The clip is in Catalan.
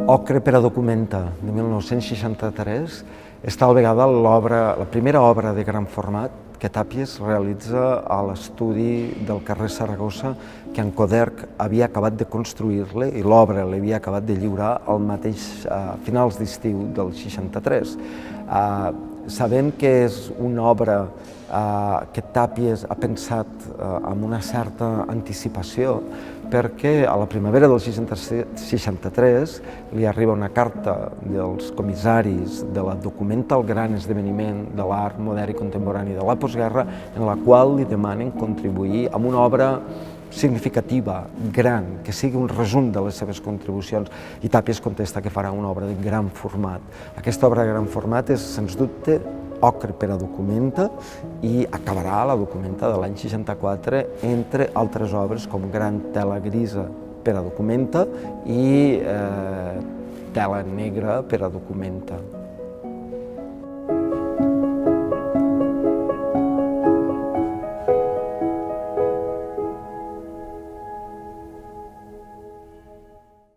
Ocre per a Documenta, de 1963, és tal vegada la primera obra de gran format que Tàpies realitza a l'estudi del carrer Saragossa, que en Coderch havia acabat de construir-le i l'obra l'havia acabat de lliurar al mateix finals d'estiu del 63. Sabem que és una obra que Tàpies ha pensat amb una certa anticipació, perquè a la primavera del 63 li arriba una carta dels comissaris de la Documenta, el gran esdeveniment de l'art modern i contemporani de la postguerra, en la qual li demanen contribuir amb una obra significativa, gran, que sigui un resum de les seves contribucions, i Tàpies contesta que farà una obra de gran format. Aquesta obra de gran format és, sens dubte, Ocre per a Documenta, i acabarà la Documenta de l'any 64, entre altres obres com Gran tela grisa per a Documenta i Tela negra per a Documenta.